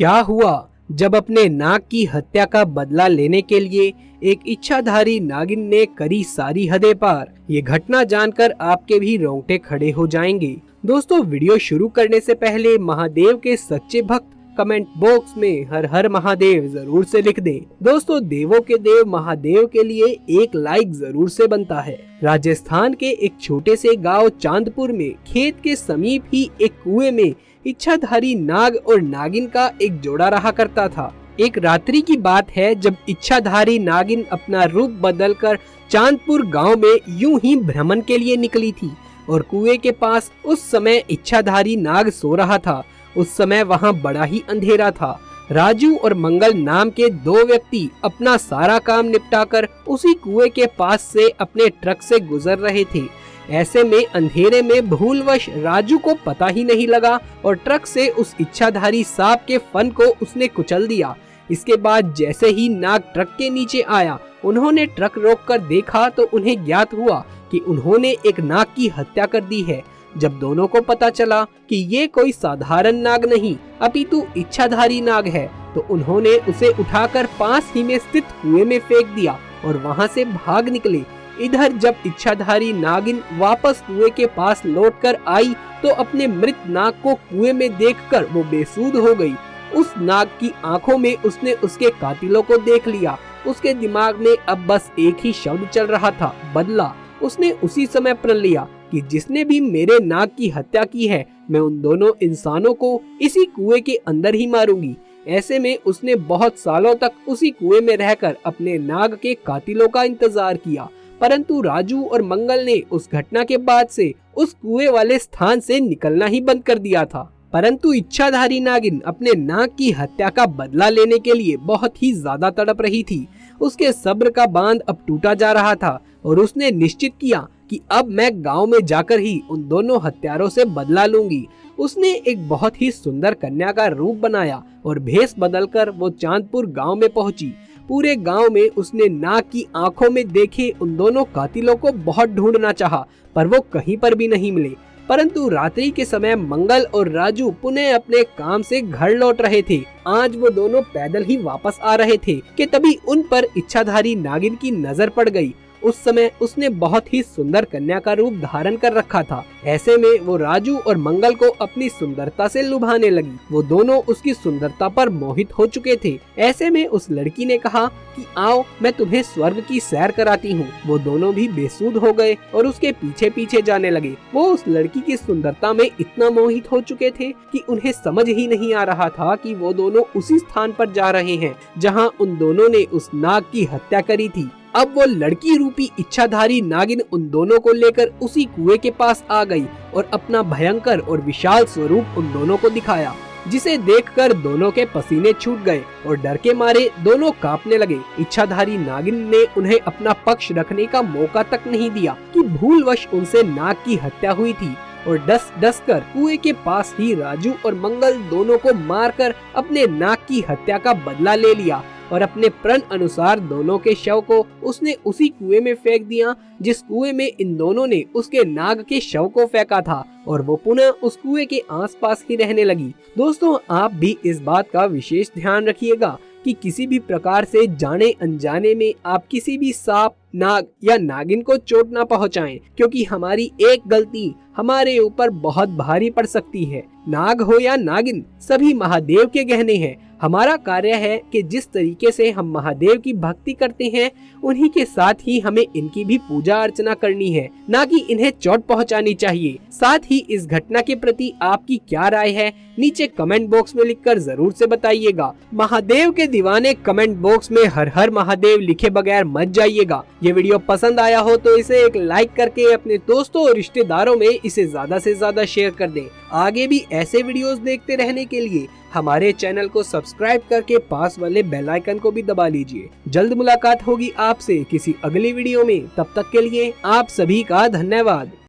क्या हुआ जब अपने नाग की हत्या का बदला लेने के लिए एक इच्छाधारी नागिन ने करी सारी हदें पार। ये घटना जानकर आपके भी रोंगटे खड़े हो जाएंगे। दोस्तों, वीडियो शुरू करने से पहले महादेव के सच्चे भक्त कमेंट बॉक्स में हर हर महादेव जरूर से लिख दें। दोस्तों, देवों के देव महादेव के लिए एक लाइक जरूर से बनता है। राजस्थान के एक छोटे से गांव चांदपुर में खेत के समीप ही एक कुएं में इच्छाधारी नाग और नागिन का एक जोड़ा रहा करता था। एक रात्रि की बात है जब इच्छाधारी नागिन अपना रूप बदलकर चांदपुर गांव में यूं ही भ्रमण के लिए निकली थी और कुएं के पास उस समय इच्छाधारी नाग सो रहा था। उस समय वहां बड़ा ही अंधेरा था। राजू और मंगल नाम के दो व्यक्ति अपना सारा काम निपटाकर उसी कुएं के पास से अपने ट्रक से गुजर रहे थे। ऐसे में अंधेरे में भूलवश राजू को पता ही नहीं लगा और ट्रक से उस इच्छाधारी सांप के फन को उसने कुचल दिया। इसके बाद जैसे ही नाग ट्रक के नीचे आया, उन्होंने ट्रक रोककर देखा तो उन्हें ज्ञात हुआ कि उन्होंने एक नाग की हत्या कर दी है। जब दोनों को पता चला कि ये कोई साधारण नाग नहीं अपितु इच्छाधारी नाग है, तो उन्होंने उसे उठाकर पास ही में स्थित कुएं में फेंक दिया और वहां से भाग निकले। इधर जब इच्छाधारी नागिन वापस कुएं के पास लौटकर आई तो अपने मृत नाग को कुएं में देखकर वो बेसुध हो गई। उस नाग की आंखों में उसने उसके कातिलों को देख लिया। उसके दिमाग में अब बस एक ही शब्द चल रहा था, बदला। उसने उसी समय प्रण लिया कि जिसने भी मेरे नाग की हत्या की है, मैं उन दोनों इंसानों को इसी कुएं के अंदर ही मारूंगी। ऐसे में उसने बहुत सालों तक उसी कुएं में रहकर अपने नाग के कातिलों का इंतजार किया, परंतु राजू और मंगल ने उस घटना के बाद से उस कुएं वाले स्थान से निकलना ही बंद कर दिया था। परंतु इच्छाधारी नागिन अपने नाग की हत्या का बदला लेने के लिए बहुत ही ज्यादा तड़प रही थी। उसके सब्र का बांध अब टूटा जा रहा था और उसने निश्चित किया कि अब मैं गांव में जाकर ही उन दोनों हत्यारों से बदला लूंगी। उसने एक बहुत ही सुंदर कन्या का रूप बनाया और भेष बदलकर वो चांदपुर गांव में पहुंची। पूरे गांव में उसने नाग की आंखों में देखे उन दोनों कातिलों को बहुत ढूंढना चाहा, पर वो कहीं पर भी नहीं मिले। परंतु रात्रि के समय मंगल और राजू पुनः अपने काम से घर लौट रहे थे। आज वो दोनों पैदल ही वापस आ रहे थे कि तभी उन पर इच्छाधारी नागिन की नजर पड़ गई। उस समय उसने बहुत ही सुंदर कन्या का रूप धारण कर रखा था। ऐसे में वो राजू और मंगल को अपनी सुंदरता से लुभाने लगी। वो दोनों उसकी सुंदरता पर मोहित हो चुके थे। ऐसे में उस लड़की ने कहा कि आओ मैं तुम्हें स्वर्ग की सैर कराती हूँ। वो दोनों भी बेसुध हो गए और उसके पीछे पीछे जाने लगे। वो उस लड़की की सुंदरता में इतना मोहित हो चुके थे कि उन्हें समझ ही नहीं आ रहा था कि वो दोनों उसी स्थान पर जा रहे हैं जहाँ उन दोनों ने उस नाग की हत्या करी थी। अब वो लड़की रूपी इच्छाधारी नागिन उन दोनों को लेकर उसी कुएं के पास आ गई और अपना भयंकर और विशाल स्वरूप उन दोनों को दिखाया, जिसे देखकर दोनों के पसीने छूट गए और डर के मारे दोनों कांपने लगे। इच्छाधारी नागिन ने उन्हें अपना पक्ष रखने का मौका तक नहीं दिया कि भूलवश उनसे नाग की हत्या हुई थी और डस डस कर कुएं के पास ही राजू और मंगल दोनों को मारकर अपने नाग की हत्या का बदला ले लिया और अपने प्रण अनुसार दोनों के शव को उसने उसी कुएं में फेंक दिया जिस कुएं में इन दोनों ने उसके नाग के शव को फेंका था, और वो पुनः उस कुएं के आसपास ही रहने लगी। दोस्तों, आप भी इस बात का विशेष ध्यान रखिएगा कि किसी भी प्रकार से जाने अनजाने में आप किसी भी सांप, नाग या नागिन को चोट ना पहुंचाएं, क्योंकि हमारी एक गलती हमारे ऊपर बहुत भारी पड़ सकती है। नाग हो या नागिन, सभी महादेव के गहने हैं। हमारा कार्य है कि जिस तरीके से हम महादेव की भक्ति करते हैं, उन्हीं के साथ ही हमें इनकी भी पूजा अर्चना करनी है, ना कि इन्हें चोट पहुंचानी चाहिए। साथ ही इस घटना के प्रति आपकी क्या राय है, नीचे कमेंट बॉक्स में लिखकर जरूर से बताइएगा। महादेव के दीवाने कमेंट बॉक्स में हर हर महादेव लिखे बगैर मत जाइएगा। ये वीडियो पसंद आया हो तो इसे एक लाइक करके अपने दोस्तों और रिश्तेदारों में इसे ज्यादा से ज्यादा शेयर कर दें। आगे भी ऐसे वीडियोस देखते रहने के लिए हमारे चैनल को सब्सक्राइब करके पास वाले बेल आइकन को भी दबा लीजिए। जल्द मुलाकात होगी आपसे किसी अगली वीडियो में। तब तक के लिए आप सभी का धन्यवाद।